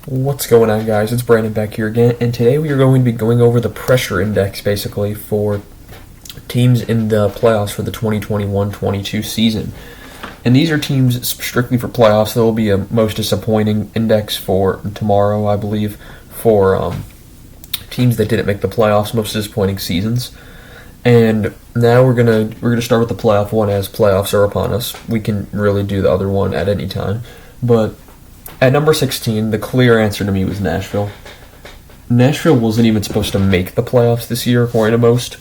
What's going on, guys? It's Brandon back here again, and today we are going to be going over the pressure index, basically, for teams in the playoffs for the 2021-22 season. And these are teams strictly for playoffs. There will be a most disappointing index for tomorrow, I believe, for teams that didn't make the playoffs, most disappointing seasons. And now we're gonna start with the playoff one, as playoffs are upon us. We can really do the other one at any time, but at number 16, the clear answer to me was Nashville. Nashville wasn't even supposed to make the playoffs this year, according to most.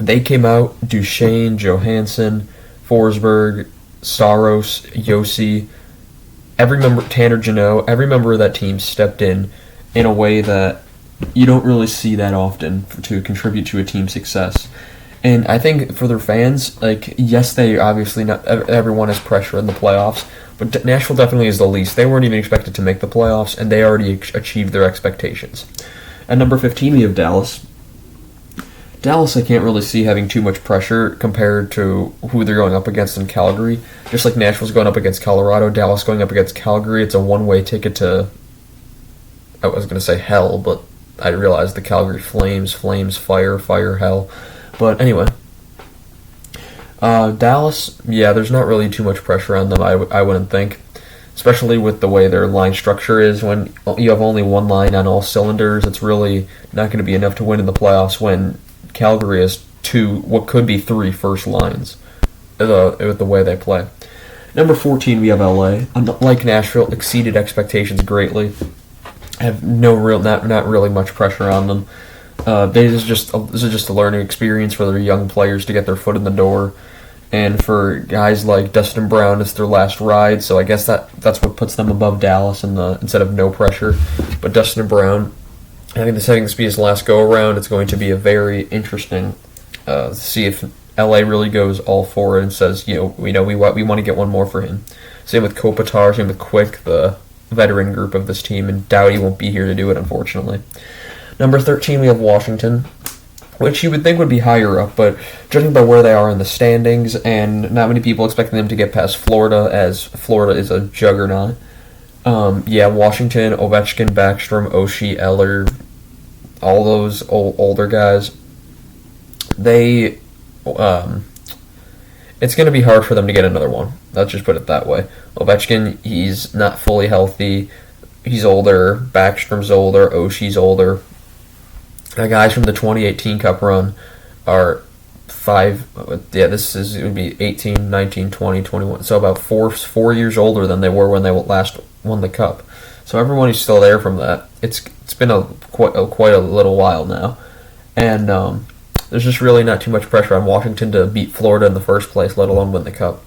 They came out, Duchesne, Johansson, Forsberg, Saros, Yossi, Tanner Jeannot, every member of that team stepped in a way that you don't really see that often to contribute to a team's success. And I think for their fans, yes, they obviously not everyone has pressure in the playoffs, but Nashville definitely is the least. They weren't even expected to make the playoffs, and they already achieved their expectations. At number 15, we have Dallas. Dallas, I can't really see having too much pressure compared to who they're going up against in Calgary. Just like Nashville's going up against Colorado, Dallas going up against Calgary, it's a one-way ticket to, I was going to say hell, but I realized the Calgary Flames, fire, hell. But anyway, Dallas, yeah, there's not really too much pressure on them, I wouldn't think. Especially with the way their line structure is. When you have only one line on all cylinders, it's really not going to be enough to win in the playoffs when Calgary has what could be three first lines with the way they play. Number 14, we have LA. Like Nashville, exceeded expectations greatly. Have not really much pressure on them. This is just a learning experience for their young players to get their foot in the door, and for guys like Dustin Brown, it's their last ride. So I guess that's what puts them above Dallas instead of no pressure. But Dustin Brown, I think this will be his last go around. It's going to be a very interesting to see if LA really goes all for it and says, we want to get one more for him. Same with Kopitar, same with Quick, the veteran group of this team, and Doughty won't be here to do it, unfortunately. Number 13, we have Washington, which you would think would be higher up, but judging by where they are in the standings, and not many people expecting them to get past Florida, as Florida is a juggernaut. Washington, Ovechkin, Backstrom, Oshie, Eller, all those older guys, it's going to be hard for them to get another one. Let's just put it that way. Ovechkin, he's not fully healthy. He's older. Backstrom's older. Oshie's older. The guys from the 2018 Cup run are it would be 18, 19, 20, 21. So about 4 years older than they were when they last won the Cup. So everyone who's still there from that, it's been quite a little while now. And there's just really not too much pressure on Washington to beat Florida in the first place, let alone win the Cup.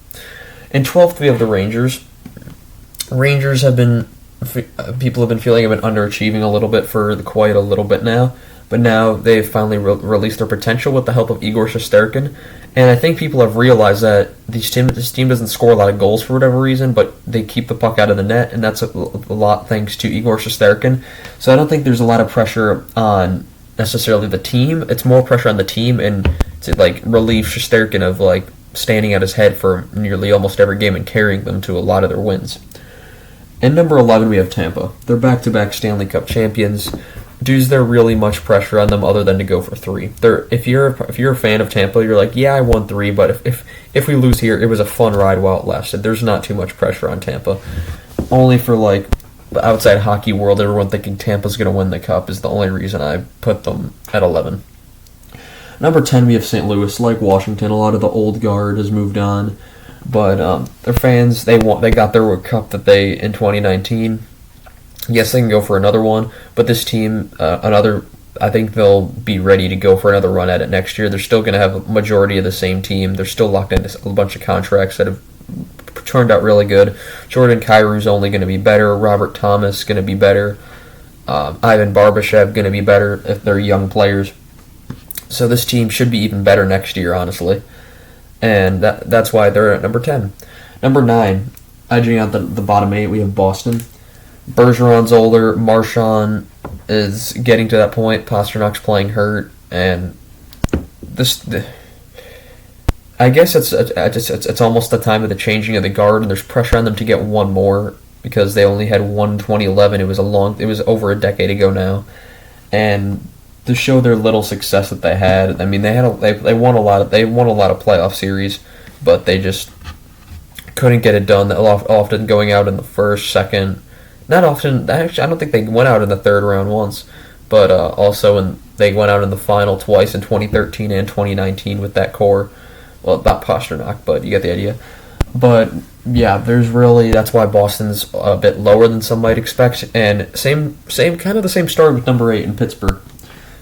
In 12th, we have the Rangers. Rangers people have been feeling have been underachieving a little bit for quite a little bit now, but now they've finally released their potential with the help of Igor Shesterkin, and I think people have realized that this team doesn't score a lot of goals for whatever reason, but they keep the puck out of the net, and that's a lot thanks to Igor Shesterkin. So I don't think there's a lot of pressure on necessarily the team. It's more pressure on the team and to relieve Shesterkin of standing at his head for nearly almost every game and carrying them to a lot of their wins. And number 11, we have Tampa. They're back-to-back Stanley Cup champions. Is there really much pressure on them other than to go for 3? If you're a fan of Tampa, you're like, yeah, I won 3, but if we lose here, it was a fun ride while it lasted. There's not too much pressure on Tampa. Only for the outside hockey world, everyone thinking Tampa's going to win the Cup is the only reason I put them at 11. Number 10, we have St. Louis. Like Washington, a lot of the old guard has moved on. But their fans, they got their Cup in 2019. Yes, they can go for another one, but this team, I think they'll be ready to go for another run at it next year. They're still going to have a majority of the same team. They're still locked into a bunch of contracts that have turned out really good. Jordan Kyrou's only going to be better. Robert Thomas going to be better. Ivan Barbashev going to be better if they're young players. So this team should be even better next year, honestly. And that's why they're at number 10. Number 9, edging out the bottom 8, we have Boston. Bergeron's older. Marchand is getting to that point. Pasternak's playing hurt. And I guess it's almost the time of the changing of the guard, and there's pressure on them to get one more because they only had one 2011. It was over a decade ago now, and to show their little success that they had. I mean, they won a lot of playoff series, but they just couldn't get it done. Often going out in the first, second, not often. Actually, I don't think they went out in the third round once, but they went out in the final twice in 2013 and 2019 with that core. Well, not Pasternak, but you get the idea. But yeah, that's why Boston's a bit lower than some might expect. And same kind of the same story with number 8 in Pittsburgh.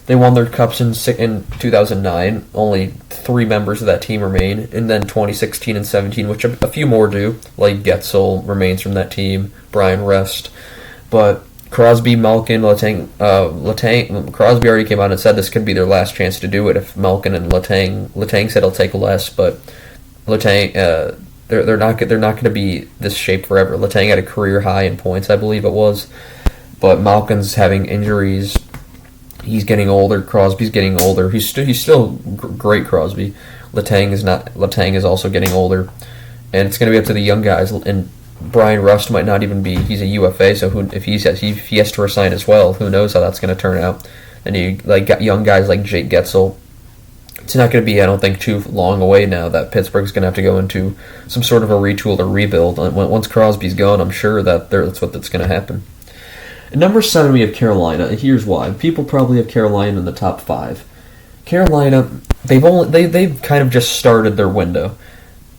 They won their cups in 2009. Only 3 members of that team remain, and then 2016 and 17, which a few more do. Like Getzel remains from that team, Brian Rest, but Crosby, Malkin, Letang. Crosby already came out and said this could be their last chance to do it. If Malkin and Letang said he'll take less, but Letang, they're not going to be this shape forever. Letang had a career high in points, I believe it was, but Malkin's having injuries. He's getting older. Crosby's getting older. He's still great. Crosby. Letang is not. Letang is also getting older, and it's going to be up to the young guys. And Brian Rust might not even be. He's a UFA, so if he has to resign as well, who knows how that's going to turn out? And you got young guys like Jake Getzel. It's not going to be, I don't think, too long away now that Pittsburgh's going to have to go into some sort of a retool or rebuild. And once Crosby's gone, I'm sure that's what's going to happen. At number 7, we have Carolina, and here's why. People probably have Carolina in the top 5. Carolina, they've kind of just started their window.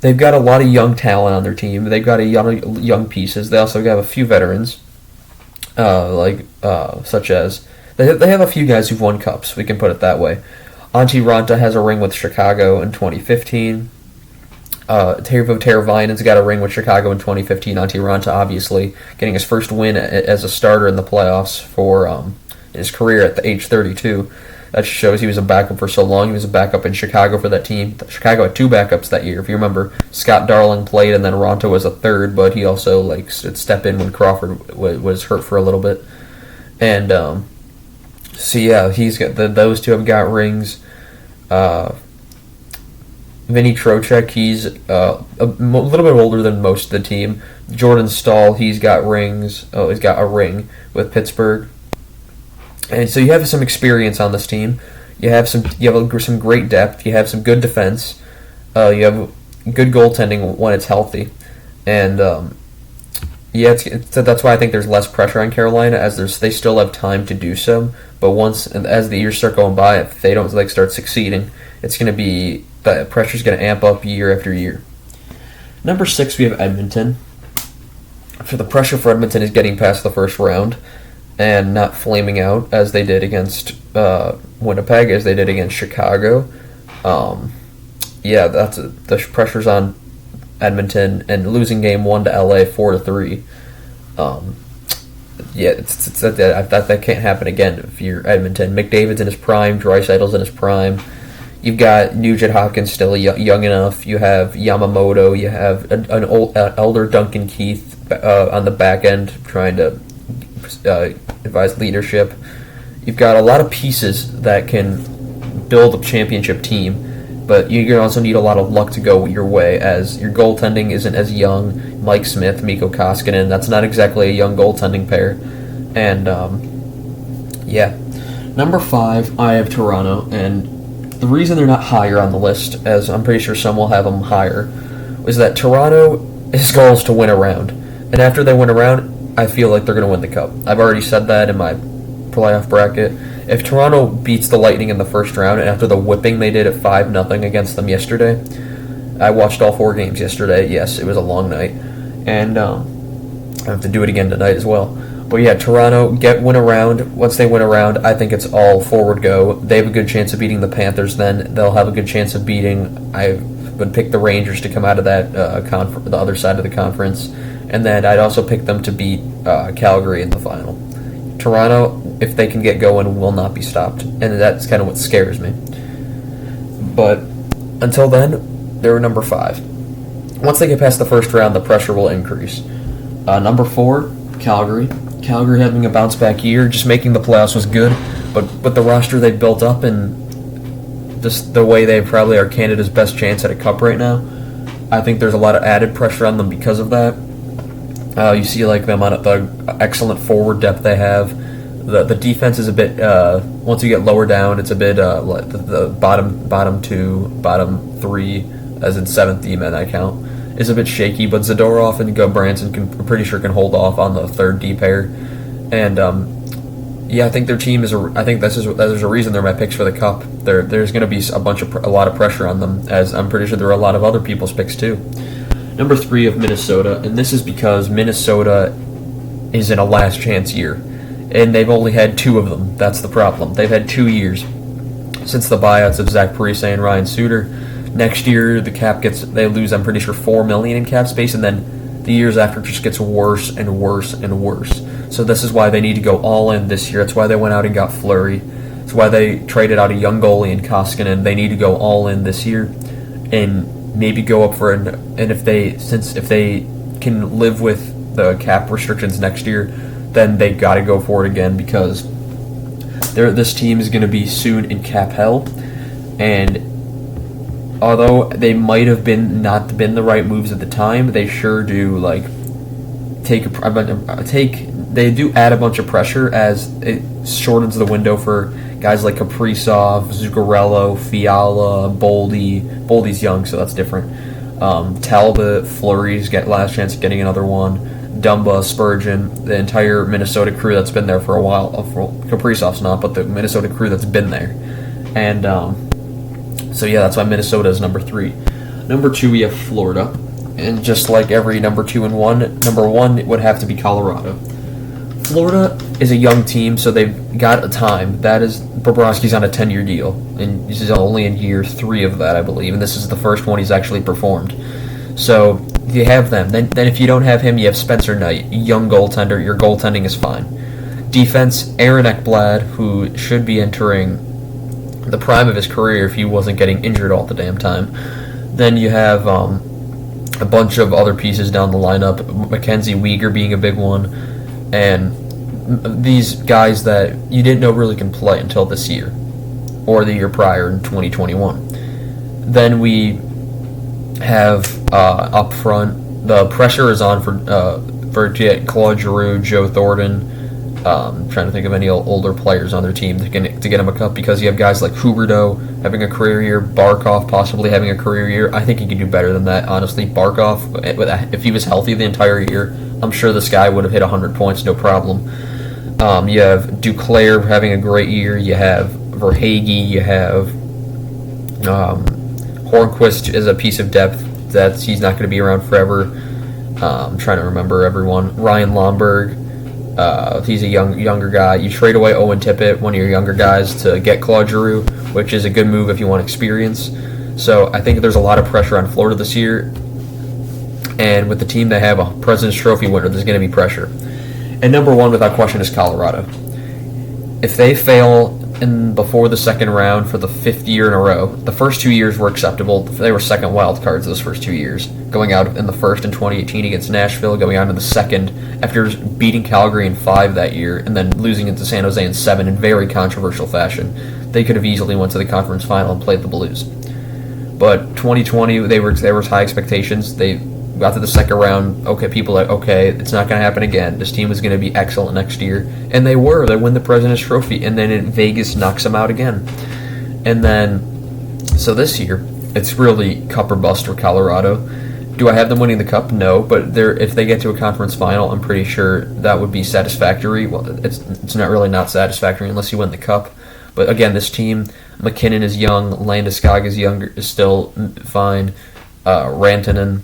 They've got a lot of young talent on their team. They've got young pieces. They also have a few veterans, such as they have a few guys who've won cups. We can put it that way. Antti Ranta has a ring with Chicago in 2015. Tervo Teravainen's got a ring with Chicago in 2015. Antti Ranta, obviously, getting his first win as a starter in the playoffs for his career at the age 32. That shows he was a backup for so long. He was a backup in Chicago for that team. Chicago had 2 backups that year. If you remember, Scott Darling played, and then Ranta was a third, but he also stepped in when Crawford was hurt for a little bit. And so yeah, he's got those 2 have got rings. Vinny Trocheck, he's a little bit older than most of the team. Jordan Staal, he's got rings. Oh, he's got a ring with Pittsburgh. And so you have some experience on this team. You have some great depth. You have some good defense. You have good goaltending when it's healthy, and that's why I think there's less pressure on Carolina, as they still have time to do so. But as the years start going by, if they don't start succeeding, it's going to be the pressure's going to amp up year after year. Number 6, we have Edmonton. So the pressure for Edmonton is getting past the first round and not flaming out as they did against Winnipeg, as they did against Chicago. The pressure's on Edmonton, and losing game 1 to LA 4-3. That can't happen again if you're Edmonton. McDavid's in his prime, Draisaitl's in his prime. You've got Nugent Hopkins still young enough. You have Yamamoto. You have an elder Duncan Keith on the back end trying to advise leadership. You've got a lot of pieces that can build a championship team, but you also need a lot of luck to go your way, as your goaltending isn't as young. Mike Smith, Mikko Koskinen, that's not exactly a young goaltending pair. And, Number 5, I have Toronto, and the reason they're not higher on the list, as I'm pretty sure some will have them higher, is that Toronto, his goal is to win a round. And after they win a round, I feel like they're going to win the Cup. I've already said that in my playoff bracket. If Toronto beats the Lightning in the first round, and after the whipping they did at 5-0 against them yesterday, I watched all 4 games yesterday. Yes, it was a long night. And I have to do it again tonight as well. But yeah, Toronto win a round. Once they win a round, I think it's all forward go. They have a good chance of beating the Panthers. Then they'll have a good chance of beating. I would pick the Rangers to come out of that the other side of the conference, and then I'd also pick them to beat Calgary in the final. Toronto, if they can get going, will not be stopped, and that's kind of what scares me. But until then, they're number 5. Once they get past the first round, the pressure will increase. Number 4, Calgary. Calgary having a bounce-back year, just making the playoffs was good, but with the roster they built up and just the way they probably are Canada's best chance at a cup right now, I think there's a lot of added pressure on them because of that. You see like them on the excellent forward depth they have. The defense is a bit once you get lower down, it's a bit like the bottom two, bottom three, as in seventh team in that count, is a bit shaky. But Zadorov and Branson I'm pretty sure can hold off on the third D pair, and I think their team is. I think there's a reason they're my picks for the cup. There's going to be a lot of pressure on them, as I'm pretty sure there are a lot of other people's picks too. Number 3 of Minnesota, and this is because Minnesota is in a last chance year. And they've only had 2 of them. That's the problem. They've had 2 years since the buyouts of Zach Parise and Ryan Suter. Next year, the cap they lose, I'm pretty sure, $4 million in cap space, and then the years after it just gets worse and worse and worse. So this is why they need to go all in this year. That's why they went out and got Fleury. That's why they traded out a young goalie in Koskinen. They need to go all in this year, and maybe go up for and if they can live with the cap restrictions next year, then they got to go for it again, because this team is going to be soon in cap hell. And although they might have not been the right moves at the time, they sure do they do add a bunch of pressure, as it shortens the window for guys like Kaprizov, Zuccarello, Fiala, Boldy. Boldy's young, so that's different. Talbot, Fleury's last chance of getting another one. Dumba, Spurgeon, the entire Minnesota crew that's been there for a while. Kaprizov's not, but the Minnesota crew that's been there. And that's why Minnesota is number 3. Number 2, we have Florida. And just like every number 2 and 1, number 1 would have to be Colorado. Florida is a young team, so they've got a time. That is, Bobrovsky's on a 10-year deal, and this is only in year 3 of that, I believe, and this is the first one he's actually performed. So you have them. Then if you don't have him, you have Spencer Knight, young goaltender. Your goaltending is fine. Defense, Aaron Ekblad, who should be entering the prime of his career if he wasn't getting injured all the damn time. Then you have a bunch of other pieces down the lineup, Mackenzie Weegar being a big one, and these guys that you didn't know really can play until this year, or the year prior in 2021. Then we have up front, the pressure is on for Claude Giroux, Joe Thornton. Trying to think of any older players on their team to get him a cup, because you have guys like Huberdeau having a career year, Barkov possibly having a career year. I think he could do better than that, honestly. Barkov, if he was healthy the entire year, I'm sure this guy would have hit 100 points, no problem. You have Duclair having a great year. You have Verhaeghe. You have Hornquist is a piece of depth that he's not going to be around forever. I'm trying to remember everyone. Ryan Lomberg. He's a younger guy. You trade away Owen Tippett, one of your younger guys, to get Claude Giroux, which is a good move if you want experience. So I think there's a lot of pressure on Florida this year. And with the team they have, a President's Trophy winner, there's going to be pressure. And number 1, without question, is Colorado. If they fail before the second round for the 5th year in a row, the first 2 years were acceptable. They were second wild cards those first 2 years, going out in the first in 2018 against Nashville, going out in the second after beating Calgary in 5 that year, and then losing it to San Jose in 7 in very controversial fashion. They could have easily went to the conference final and played the Blues. But 2020, there was high expectations. They got to the second round. Okay, people are like, okay, it's not going to happen again. This team is going to be excellent next year. And they were. They win the President's Trophy. And then Vegas knocks them out again. And then, so this year, it's really cup or bust for Colorado. Do I have them winning the cup? No. But if they get to a conference final, I'm pretty sure that would be satisfactory. Well, it's not satisfactory unless you win the cup. But again, this team, McKinnon is young. Landeskog is still fine. Rantanen.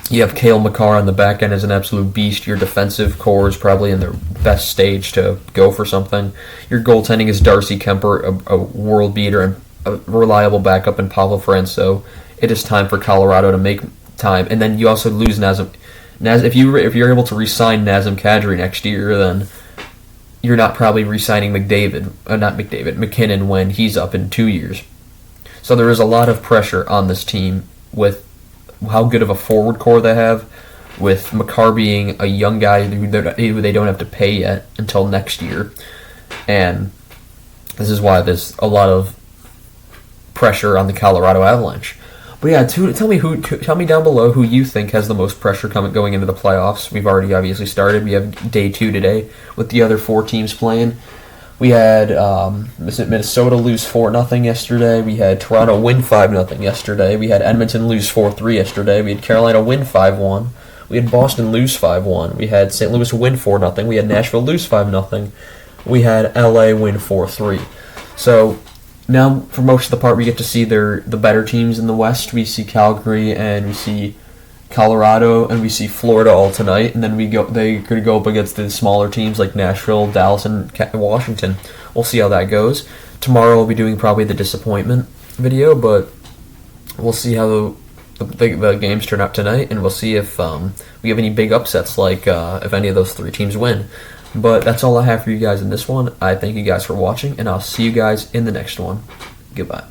You have Cale Makar on the back end as an absolute beast. Your defensive core is probably in their best stage to go for something. Your goaltending is Darcy Kemper, a world beater and a reliable backup in Pablo Franco. It is time for Colorado to make time. And then you also lose Nazem. If you're able to re-sign Nazem Kadri next year, then you're not probably re-signing McKinnon when he's up in 2 years. So there is a lot of pressure on this team with how good of a forward core they have, with Makar being a young guy who they don't have to pay yet until next year. And this is why there's a lot of pressure on the Colorado Avalanche. But yeah, tell me down below who you think has the most pressure going into the playoffs. We've already obviously started. We have day 2 today with the other 4 teams playing. We had Minnesota lose 4-0 yesterday. We had Toronto win 5-0 yesterday. We had Edmonton lose 4-3 yesterday. We had Carolina win 5-1. We had Boston lose 5-1. We had St. Louis win 4-0. We had Nashville lose 5-0. We had LA win 4-3. So now, for most of the part, we get to see the better teams in the West. We see Calgary and we see Colorado and we see Florida all tonight, and then they're going to go up against the smaller teams like Nashville, Dallas, and Washington. We'll see how that goes. Tomorrow we'll be doing probably the disappointment video, but we'll see how the games turn out tonight, and we'll see if we have any big upsets, like if any of those 3 teams win. But that's all I have for you guys in this one. I thank you guys for watching, and I'll see you guys in the next one. Goodbye.